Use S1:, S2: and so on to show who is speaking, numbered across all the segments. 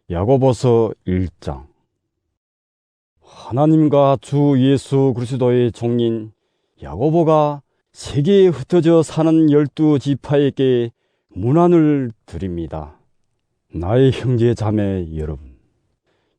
S1: 야고보서 1장. 하나님과 주 예수 그리스도의 종인 야고보가 세계에 흩어져 사는 12지파에게 문안을 드립니다. 나의 형제 자매 여러분,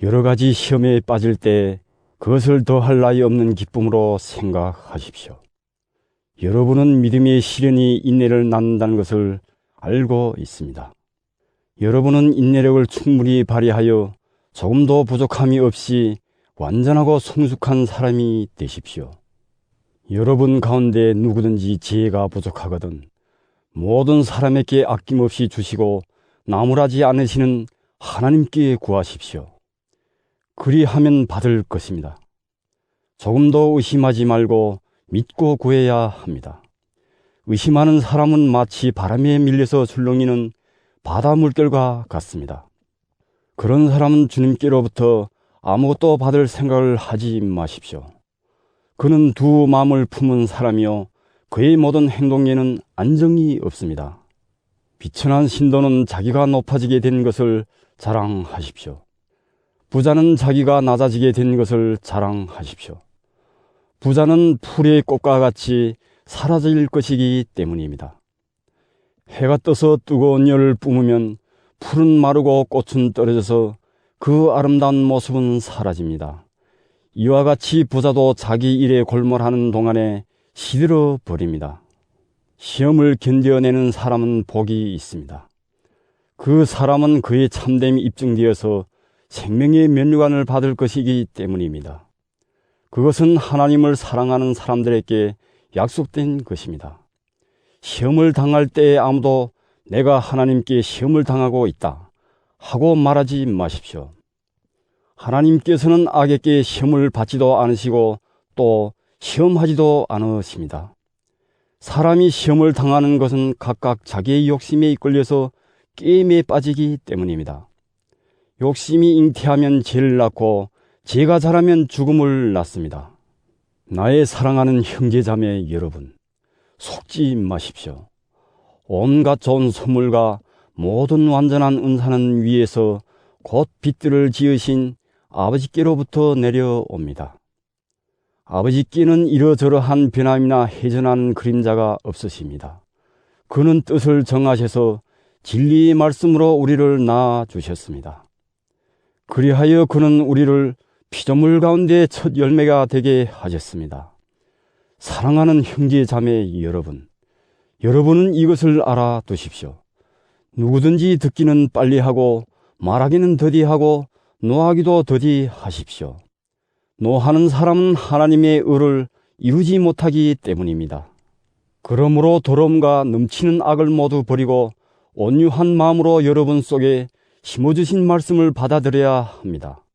S1: 여러 가지 시험에 빠질 때 그것을 더할 나위 없는 기쁨으로 생각하십시오. 여러분은 믿음의 시련이 인내를 낳는다는 것을 알고 있습니다. 여러분은 인내력을 충분히 발휘하여 조금도 부족함이 없이 완전하고 성숙한 사람이 되십시오. 여러분 가운데 누구든지 지혜가 부족하거든 모든 사람에게 아낌없이 주시고 나무라지 않으시는 하나님께 구하십시오. 그리하면 받을 것입니다. 조금도 의심하지 말고 믿고 구해야 합니다. 의심하는 사람은 마치 바람에 밀려서 출렁이는 바다 물결과 같습니다. 그런 사람은 주님께로부터 아무것도 받을 생각을 하지 마십시오. 그는 두 마음을 품은 사람이요 그의 모든 행동에는 안정이 없습니다. 비천한 신도는 자기가 높아지게 된 것을 자랑하십시오. 부자는 자기가 낮아지게 된 것을 자랑하십시오. 부자는 풀의 꽃과 같이 사라질 것이기 때문입니다. 해가 떠서 뜨거운 열을 뿜으면 풀은 마르고 꽃은 떨어져서 그 아름다운 모습은 사라집니다. 이와 같이 부자도 자기 일에 골몰하는 동안에 시들어 버립니다. 시험을 견뎌내는 사람은 복이 있습니다. 그 사람은 그의 참됨이 입증되어서 생명의 면류관을 받을 것이기 때문입니다. 그것은 하나님을 사랑하는 사람들에게 약속된 것입니다. 시험을 당할 때에 아무도 내가 하나님께 시험을 당하고 있다 하고 말하지 마십시오. 하나님께서는 악에게 시험을 받지도 않으시고 또 시험하지도 않으십니다. 사람이 시험을 당하는 것은 각각 자기의 욕심에 이끌려서 게임에 빠지기 때문입니다. 욕심이 잉태하면 죄를 낳고 죄가 자라면 죽음을 낳습니다. 나의 사랑하는 형제자매 여러분, 속지 마십시오. 온갖 좋은 선물과 모든 완전한 은사는 위에서 곧 빛들을 지으신 아버지께로부터 내려옵니다. 아버지께는 이러저러한 변함이나 회전하는 그림자가 없으십니다. 그는 뜻을 정하셔서 진리의 말씀으로 우리를 낳아주셨습니다. 그리하여 그는 우리를 피조물 가운데 첫 열매가 되게 하셨습니다. 사랑하는 형제 자매 여러분, 여러분은 이것을 알아두십시오. 누구든지 듣기는 빨리 하고 말하기는 더디하고 노하기도 더디하십시오. 노하는 사람은 하나님의 의를 이루지 못하기 때문입니다. 그러므로 더러움과 넘치는 악을 모두 버리고 온유한 마음으로 여러분 속에 심어주신 말씀을 받아들여야 합니다.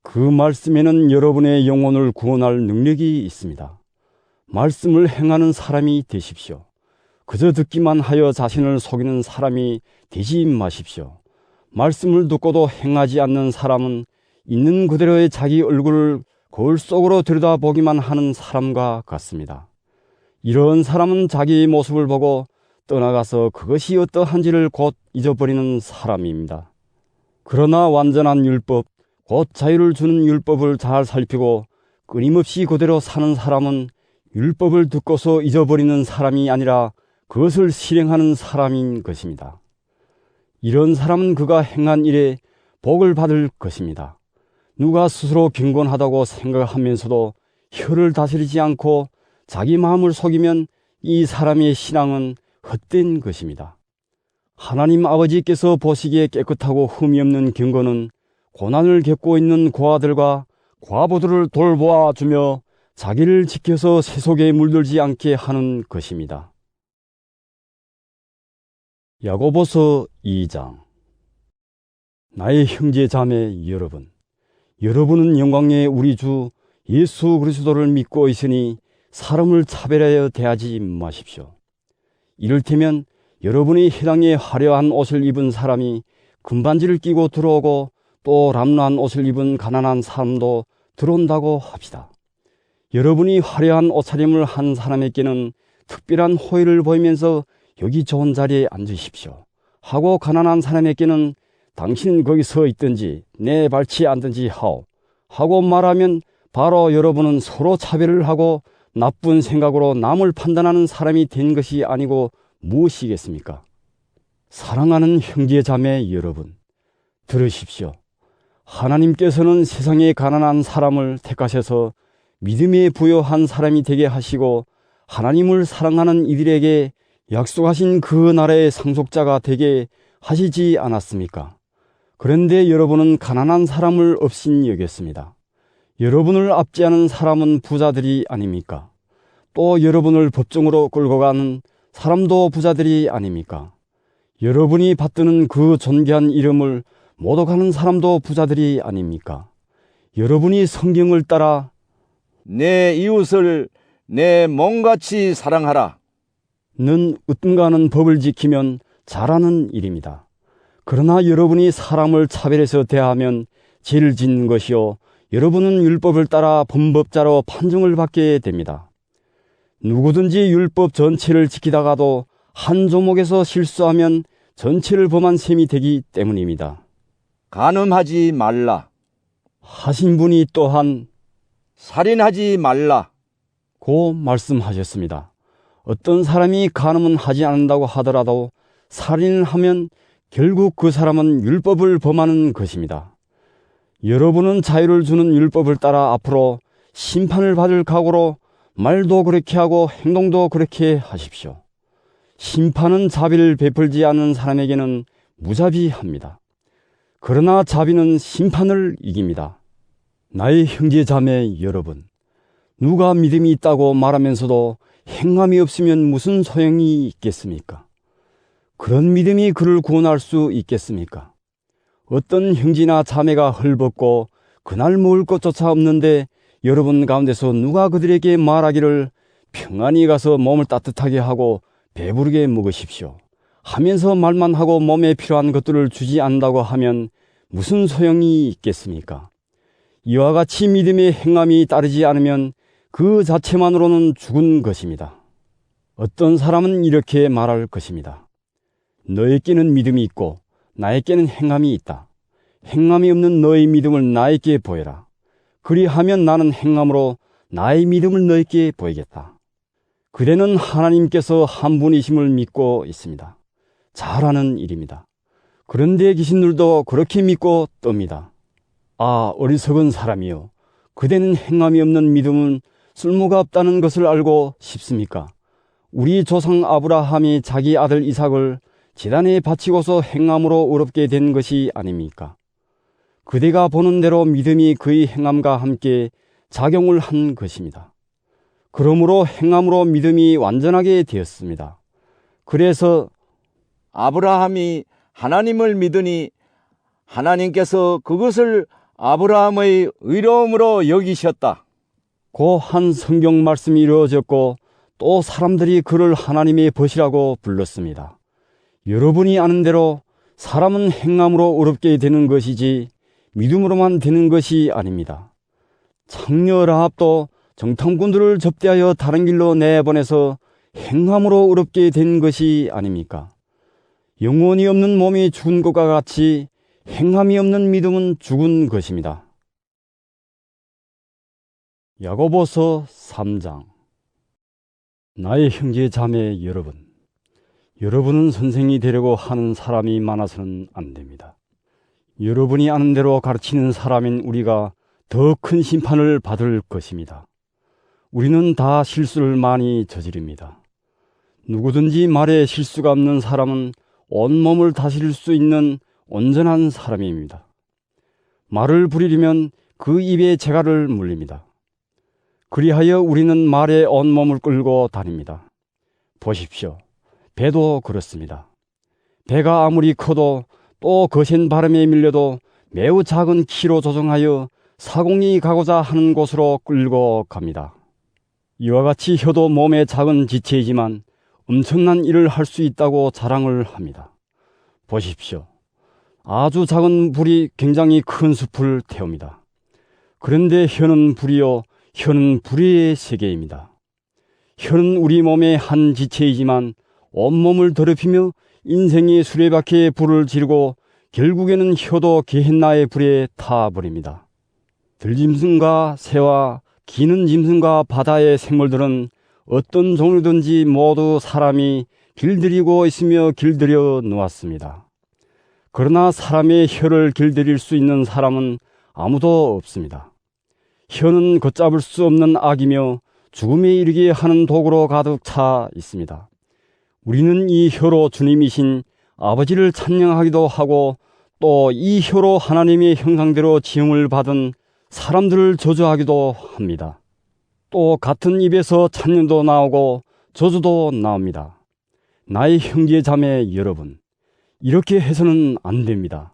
S1: 그 말씀에는 여러분의 영혼을 구원할 능력이 있습니다. 말씀을 행하는 사람이 되십시오. 그저 듣기만 하여 자신을 속이는 사람이 되지 마십시오. 말씀을 듣고도 행하지 않는 사람은 있는 그대로의 자기 얼굴을 거울 속으로 들여다보기만 하는 사람과 같습니다. 이런 사람은 자기의 모습을 보고 떠나가서 그것이 어떠한지를 곧 잊어버리는 사람입니다. 그러나 완전한 율법, 곧 자유를 주는 율법을 잘 살피고 끊임없이 그대로 사는 사람은 율법을 듣고서 잊어버리는 사람이 아니라 그것을 실행하는 사람인 것입니다. 이런 사람은 그가 행한 일에 복을 받을 것입니다. 누가 스스로 경건하다고 생각하면서도 혀를 다스리지 않고 자기 마음을 속이면 이 사람의 신앙은 헛된 것입니다. 하나님 아버지께서 보시기에 깨끗하고 흠이 없는 경건은 고난을 겪고 있는 고아들과 과부들을 돌보아 주며 자기를 지켜서 세속에 물들지 않게 하는 것입니다. 야고보서 2장. 나의 형제 자매 여러분, 여러분은 영광의 우리 주 예수 그리스도를 믿고 있으니 사람을 차별하여 대하지 마십시오. 이를테면 여러분이 해당에 화려한 옷을 입은 사람이 금반지를 끼고 들어오고 또 람노한 옷을 입은 가난한 사람도 들어온다고 합시다. 여러분이 화려한 옷차림을 한 사람에게는 특별한 호의를 보이면서 여기 좋은 자리에 앉으십시오 하고 가난한 사람에게는 당신은 거기 서 있든지 내밟지 않든지 하고 말하면 바로 여러분은 서로 차별을 하고 나쁜 생각으로 남을 판단하는 사람이 된 것이 아니고 무엇이겠습니까? 사랑하는 형제 자매 여러분, 들으십시오. 하나님께서는 세상에 가난한 사람을 택하셔서 믿음에 부여한 사람이 되게 하시고 하나님을 사랑하는 이들에게 약속하신 그 나라의 상속자가 되게 하시지 않았습니까? 그런데 여러분은 가난한 사람을 업신 여겼습니다. 여러분을 압제하는 사람은 부자들이 아닙니까? 또 여러분을 법정으로 끌고 가는 사람도 부자들이 아닙니까? 여러분이 받드는 그 존귀한 이름을 모독하는 사람도 부자들이 아닙니까? 여러분이 성경을 따라
S2: 내 이웃을 내 몸같이 사랑하라
S1: 는 으뜸가는 법을 지키면 잘하는 일입니다. 그러나 여러분이 사람을 차별해서 대하면 죄를 짓는 것이요 여러분은 율법을 따라 범법자로 판정을 받게 됩니다. 누구든지 율법 전체를 지키다가도 한 조목에서 실수하면 전체를 범한 셈이 되기 때문입니다.
S2: 간음하지 말라
S1: 하신 분이 또한
S2: 살인하지 말라
S1: 고 말씀하셨습니다. 어떤 사람이 간음은 하지 않는다고 하더라도 살인을 하면 결국 그 사람은 율법을 범하는 것입니다. 여러분은 자유를 주는 율법을 따라 앞으로 심판을 받을 각오로 말도 그렇게 하고 행동도 그렇게 하십시오. 심판은 자비를 베풀지 않는 사람에게는 무자비합니다. 그러나 자비는 심판을 이깁니다. 나의 형제 자매 여러분, 누가 믿음이 있다고 말하면서도 행함이 없으면 무슨 소용이 있겠습니까? 그런 믿음이 그를 구원할 수 있겠습니까? 어떤 형제나 자매가 헐벗고 그날 먹을 것조차 없는데 여러분 가운데서 누가 그들에게 말하기를 평안히 가서 몸을 따뜻하게 하고 배부르게 먹으십시오 하면서 말만 하고 몸에 필요한 것들을 주지 않는다고 하면 무슨 소용이 있겠습니까? 이와 같이 믿음의 행함이 따르지 않으면 그 자체만으로는 죽은 것입니다. 어떤 사람은 이렇게 말할 것입니다. 너에게는 믿음이 있고 나에게는 행함이 있다. 행함이 없는 너의 믿음을 나에게 보여라. 그리하면 나는 행함으로 나의 믿음을 너에게 보이겠다. 그대는 하나님께서 한 분이심을 믿고 있습니다. 잘하는 일입니다. 그런데 귀신들도 그렇게 믿고 떱니다. 아, 어리석은 사람이요. 그대는 행함이 없는 믿음은 쓸모가 없다는 것을 알고 싶습니까? 우리 조상 아브라함이 자기 아들 이삭을 제단에 바치고서 행함으로 의롭게 된 것이 아닙니까? 그대가 보는 대로 믿음이 그의 행함과 함께 작용을 한 것입니다. 그러므로 행함으로 믿음이 완전하게 되었습니다. 그래서
S2: 아브라함이 하나님을 믿으니 하나님께서 그것을 아브라함의 의로움으로 여기셨다.
S1: 고 한 성경 말씀이 이루어졌고 또 사람들이 그를 하나님의 벗이라고 불렀습니다. 여러분이 아는 대로 사람은 행함으로 의롭게 되는 것이지 믿음으로만 되는 것이 아닙니다. 창녀 라합도 정탐꾼들을 접대하여 다른 길로 내보내서 행함으로 의롭게 된 것이 아닙니까? 영혼이 없는 몸이 죽은 것과 같이 행함이 없는 믿음은 죽은 것입니다. 야고보서 3장. 나의 형제 자매 여러분, 여러분은 선생이 되려고 하는 사람이 많아서는 안 됩니다. 여러분이 아는 대로 가르치는 사람인 우리가 더 큰 심판을 받을 것입니다. 우리는 다 실수를 많이 저지릅니다. 누구든지 말에 실수가 없는 사람은 온몸을 다스릴 수 있는 온전한 사람입니다. 말을 부리려면 그 입에 재갈을 물립니다. 그리하여 우리는 말에 온몸을 끌고 다닙니다. 보십시오. 배도 그렇습니다. 배가 아무리 커도 또 거센 바람에 밀려도 매우 작은 키로 조정하여 사공이 가고자 하는 곳으로 끌고 갑니다. 이와 같이 혀도 몸의 작은 지체이지만 엄청난 일을 할 수 있다고 자랑을 합니다. 보십시오. 아주 작은 불이 굉장히 큰 숲을 태웁니다. 그런데 혀는 불이요, 혀는 불의 세계입니다. 혀는 우리 몸의 한 지체이지만 온몸을 더럽히며 인생의 수레바퀴에 불을 지르고 결국에는 혀도 게헨나의 불에 타버립니다. 들짐승과 새와 기는 짐승과 바다의 생물들은 어떤 종류든지 모두 사람이 길들이고 있으며 길들여 놓았습니다. 그러나 사람의 혀를 길들일 수 있는 사람은 아무도 없습니다. 혀는 걷잡을 수 없는 악이며 죽음에 이르게 하는 도구로 가득 차 있습니다. 우리는 이 혀로 주님이신 아버지를 찬양하기도 하고 또 이 혀로 하나님의 형상대로 지음을 받은 사람들을 저주하기도 합니다. 또 같은 입에서 찬양도 나오고 저주도 나옵니다. 나의 형제 자매 여러분, 이렇게 해서는 안 됩니다.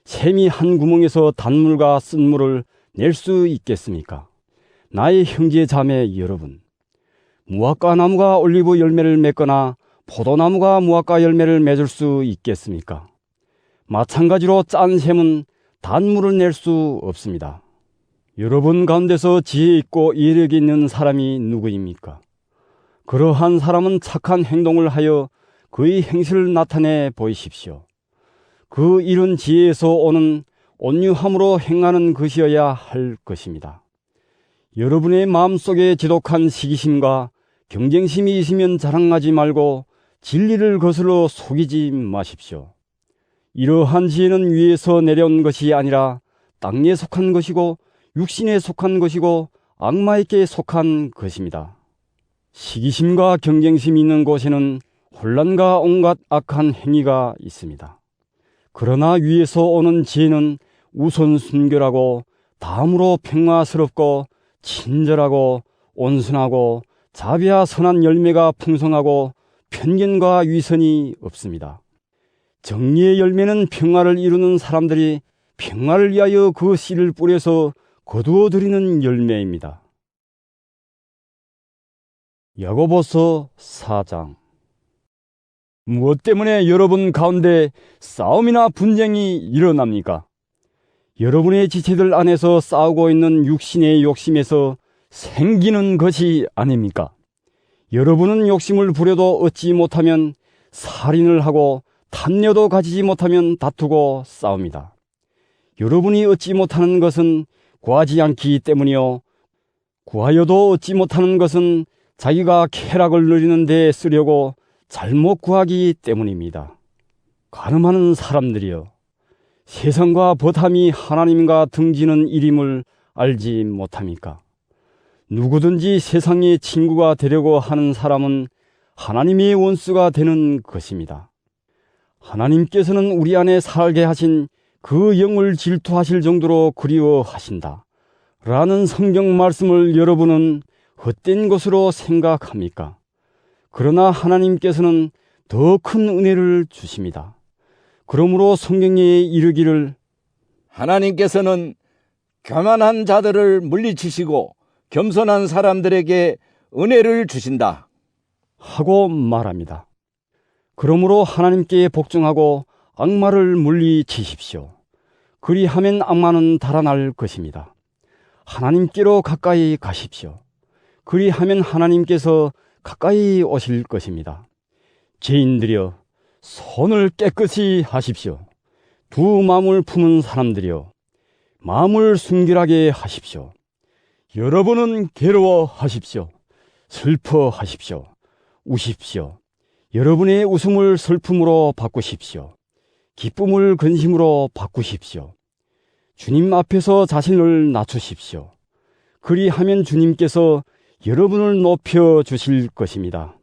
S1: 샘이 한 구멍에서 단물과 쓴물을 낼 수 있겠습니까? 나의 형제 자매 여러분, 무화과 나무가 올리브 열매를 맺거나 포도나무가 무화과 열매를 맺을 수 있겠습니까? 마찬가지로 짠 샘은 단물을 낼 수 없습니다. 여러분 가운데서 지혜 있고 이력 있는 사람이 누구입니까? 그러한 사람은 착한 행동을 하여 그의 행실을 나타내 보이십시오. 그 이런 지혜에서 오는 온유함으로 행하는 것이어야 할 것입니다. 여러분의 마음속에 지독한 시기심과 경쟁심이 있으면 자랑하지 말고 진리를 거슬러 속이지 마십시오. 이러한 지혜는 위에서 내려온 것이 아니라 땅에 속한 것이고 육신에 속한 것이고 악마에게 속한 것입니다. 시기심과 경쟁심이 있는 곳에는 혼란과 온갖 악한 행위가 있습니다. 그러나 위에서 오는 지혜는 우선 순결하고 다음으로 평화스럽고 친절하고 온순하고 자비와 선한 열매가 풍성하고 편견과 위선이 없습니다. 정의의 열매는 평화를 이루는 사람들이 평화를 위하여 그 씨를 뿌려서 거두어 드리는 열매입니다. 야고보서 4장. 무엇 때문에 여러분 가운데 싸움이나 분쟁이 일어납니까? 여러분의 지체들 안에서 싸우고 있는 육신의 욕심에서 생기는 것이 아닙니까? 여러분은 욕심을 부려도 얻지 못하면 살인을 하고 탐려도 가지지 못하면 다투고 싸웁니다. 여러분이 얻지 못하는 것은 구하지 않기 때문이요, 구하여도 얻지 못하는 것은 자기가 쾌락을 누리는 데 쓰려고 잘못 구하기 때문입니다. 가늠하는 사람들이여, 세상과 버탐이 하나님과 등지는 일임을 알지 못합니까? 누구든지 세상의 친구가 되려고 하는 사람은 하나님의 원수가 되는 것입니다. 하나님께서는 우리 안에 살게 하신 그 영을 질투하실 정도로 그리워하신다 라는 성경 말씀을 여러분은 헛된 것으로 생각합니까? 그러나 하나님께서는 더 큰 은혜를 주십니다. 그러므로 성경에 이르기를
S2: 하나님께서는 교만한 자들을 물리치시고 겸손한 사람들에게 은혜를 주신다
S1: 하고 말합니다. 그러므로 하나님께 복종하고 악마를 물리치십시오. 그리하면 악마는 달아날 것입니다. 하나님께로 가까이 가십시오. 그리하면 하나님께서 가까이 오실 것입니다. 죄인들이여, 손을 깨끗이 하십시오. 두 마음을 품은 사람들이여, 마음을 순결하게 하십시오. 여러분은 괴로워하십시오. 슬퍼하십시오. 우십시오. 여러분의 웃음을 슬픔으로 바꾸십시오. 기쁨을 근심으로 바꾸십시오. 주님 앞에서 자신을 낮추십시오. 그리하면 주님께서 여러분을 높여 주실 것입니다.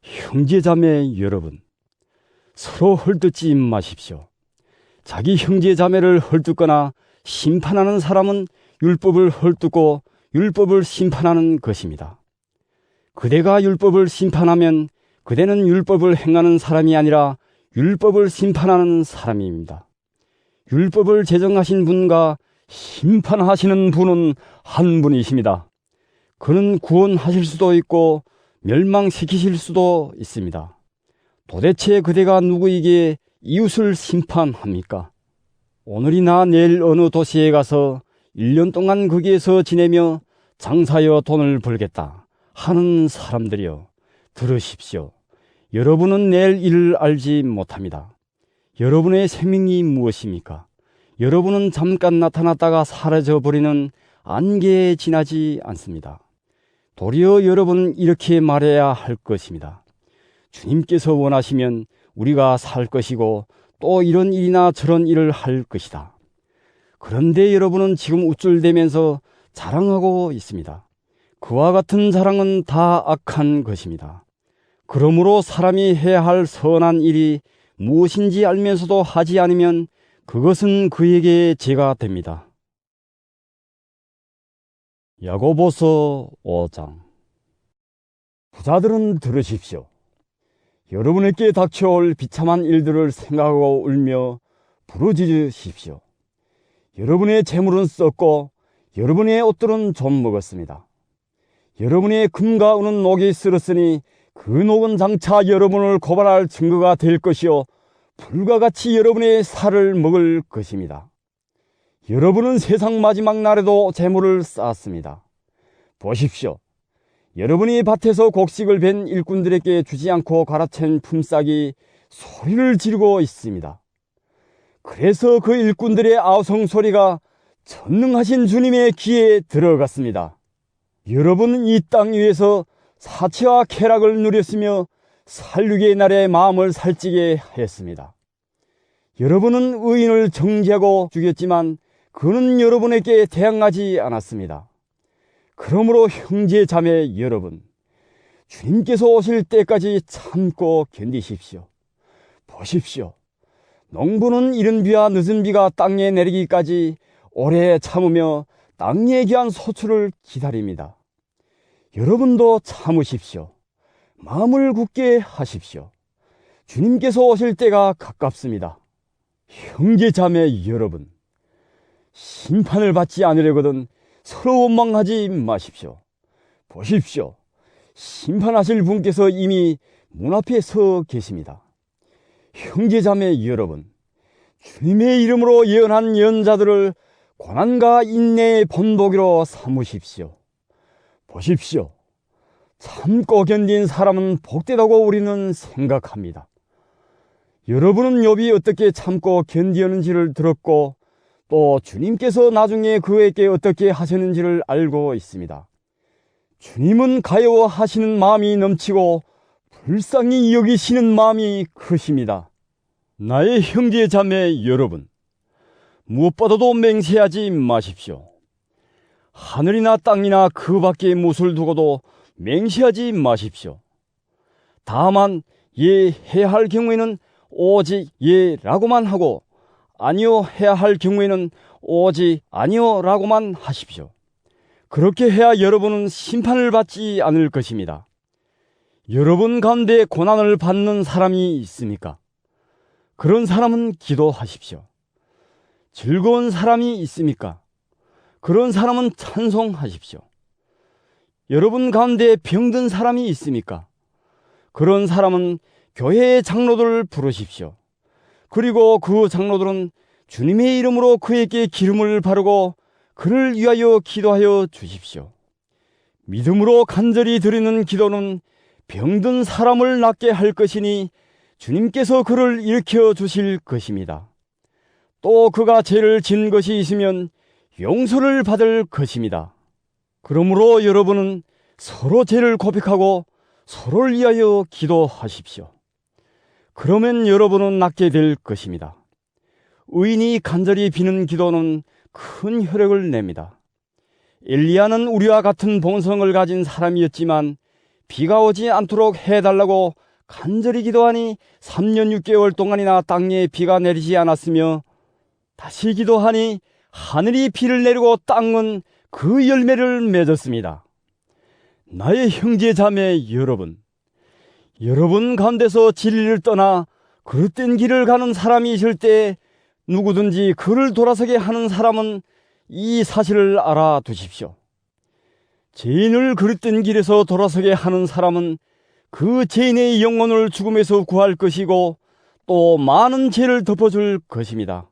S1: 형제자매 여러분, 서로 헐뜯지 마십시오. 자기 형제자매를 헐뜯거나 심판하는 사람은 율법을 헐뜯고 율법을 심판하는 것입니다. 그대가 율법을 심판하면 그대는 율법을 행하는 사람이 아니라 율법을 심판하는 사람입니다. 율법을 제정하신 분과 심판하시는 분은 한 분이십니다. 그는 구원하실 수도 있고 멸망시키실 수도 있습니다. 도대체 그대가 누구에게 이웃을 심판합니까? 오늘이나 내일 어느 도시에 가서 1년 동안 거기에서 지내며 장사여 돈을 벌겠다 하는 사람들이여, 들으십시오. 여러분은 내일 일을 알지 못합니다. 여러분의 생명이 무엇입니까? 여러분은 잠깐 나타났다가 사라져버리는 안개에 지나지 않습니다. 도리어 여러분은 이렇게 말해야 할 것입니다. 주님께서 원하시면 우리가 살 것이고 또 이런 일이나 저런 일을 할 것이다. 그런데 여러분은 지금 우쭐대면서 자랑하고 있습니다. 그와 같은 자랑은 다 악한 것입니다. 그러므로 사람이 해야 할 선한 일이 무엇인지 알면서도 하지 않으면 그것은 그에게 죄가 됩니다. 야고보서 5장. 부자들은 들으십시오. 여러분에게 닥쳐올 비참한 일들을 생각하고 울며 부르짖으십시오. 여러분의 재물은 썩고 여러분의 옷들은 좀 먹었습니다. 여러분의 금과 은은 녹이 쓸었으니 그 녹은 장차 여러분을 고발할 증거가 될 것이요 불과 같이 여러분의 살을 먹을 것입니다. 여러분은 세상 마지막 날에도 재물을 쌓았습니다. 보십시오. 여러분이 밭에서 곡식을 벤 일꾼들에게 주지 않고 갈아챈 품삯이 소리를 지르고 있습니다. 그래서 그 일꾼들의 아우성 소리가 전능하신 주님의 귀에 들어갔습니다. 여러분은 이 땅 위에서 사치와 쾌락을 누렸으며 살육의 날에 마음을 살찌게 하였습니다. 여러분은 의인을 정죄하고 죽였지만 그는 여러분에게 대항하지 않았습니다. 그러므로 형제 자매 여러분, 주님께서 오실 때까지 참고 견디십시오. 보십시오. 농부는 이른 비와 늦은 비가 땅에 내리기까지 오래 참으며 땅에 귀한 소출을 기다립니다. 여러분도 참으십시오. 마음을 굳게 하십시오. 주님께서 오실 때가 가깝습니다. 형제 자매 여러분, 심판을 받지 않으려거든 서로 원망하지 마십시오. 보십시오. 심판하실 분께서 이미 문 앞에 서 계십니다. 형제 자매 여러분, 주님의 이름으로 예언한 예언자들을 고난과 인내의 본보기로 삼으십시오. 보십시오. 참고 견딘 사람은 복되다고 우리는 생각합니다. 여러분은 욥이 어떻게 참고 견디었는지를 들었고 또 주님께서 나중에 그에게 어떻게 하셨는지를 알고 있습니다. 주님은 가여워하시는 마음이 넘치고 불쌍히 여기시는 마음이 크십니다. 나의 형제 자매 여러분, 무엇보다도 맹세하지 마십시오. 하늘이나 땅이나 그 밖에 무엇을 두고도 맹세하지 마십시오. 다만 예 해야 할 경우에는 오직 예라고만 하고 아니요 해야 할 경우에는 오직 아니요라고만 하십시오. 그렇게 해야 여러분은 심판을 받지 않을 것입니다. 여러분 가운데 고난을 받는 사람이 있습니까? 그런 사람은 기도하십시오. 즐거운 사람이 있습니까? 그런 사람은 찬송하십시오. 여러분 가운데 병든 사람이 있습니까? 그런 사람은 교회의 장로들을 부르십시오. 그리고 그 장로들은 주님의 이름으로 그에게 기름을 바르고 그를 위하여 기도하여 주십시오. 믿음으로 간절히 드리는 기도는 병든 사람을 낫게 할 것이니 주님께서 그를 일으켜 주실 것입니다. 또 그가 죄를 진 것이 있으면 용서를 받을 것입니다. 그러므로 여러분은 서로 죄를 고백하고 서로를 위하여 기도하십시오. 그러면 여러분은 낫게 될 것입니다. 의인이 간절히 비는 기도는 큰 효력을 냅니다. 엘리야는 우리와 같은 본성을 가진 사람이었지만 비가 오지 않도록 해달라고 간절히 기도하니 3년 6개월 동안이나 땅에 비가 내리지 않았으며 다시 기도하니 하늘이 비를 내리고 땅은 그 열매를 맺었습니다. 나의 형제 자매 여러분, 여러분 가운데서 진리를 떠나 그릇된 길을 가는 사람이 있을 때 누구든지 그를 돌아서게 하는 사람은 이 사실을 알아두십시오. 죄인을 그릇된 길에서 돌아서게 하는 사람은 그 죄인의 영혼을 죽음에서 구할 것이고 또 많은 죄를 덮어줄 것입니다.